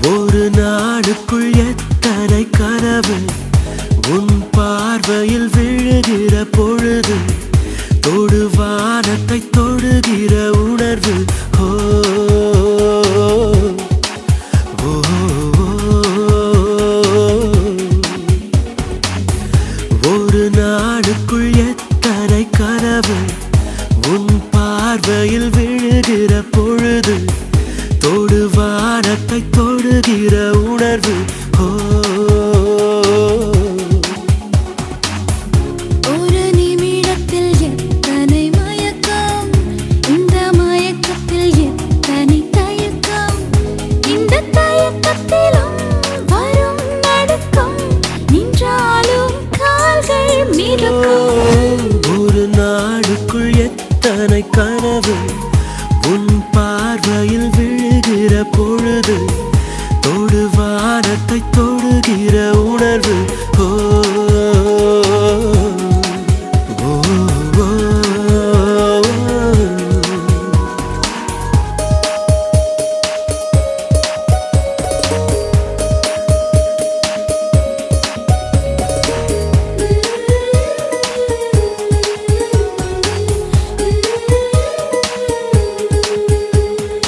ஒரு நாடுக்குள் எத்தனை கனவு உன் பார்வையில் விழுகிற பொழுது தொடு வானத்தை தொடுகிற உணர்வு ஓ ஒரு நாடுக்குள் எத்தனை கனவு உன் பார்வையில் விழுகிற பொழுது தொடு வானத்தை தொடுகிற உணர்வு ஓ ஒரு நிமிடத்தில் எத்தனை மயக்கம் இந்த மயக்கத்தில் எத்தனை தயக்கம் இந்த தயக்கத்திலும் வரும் நடுக்கம் நின்றாலும் கால்கள் மிதக்கும் ஒரு நாடுக்குள் எத்தனை கனவு உன் பார்வையில் விழுகிற பொழுது தொடு வானத்தை தொடுகிற உணர்வு ஓ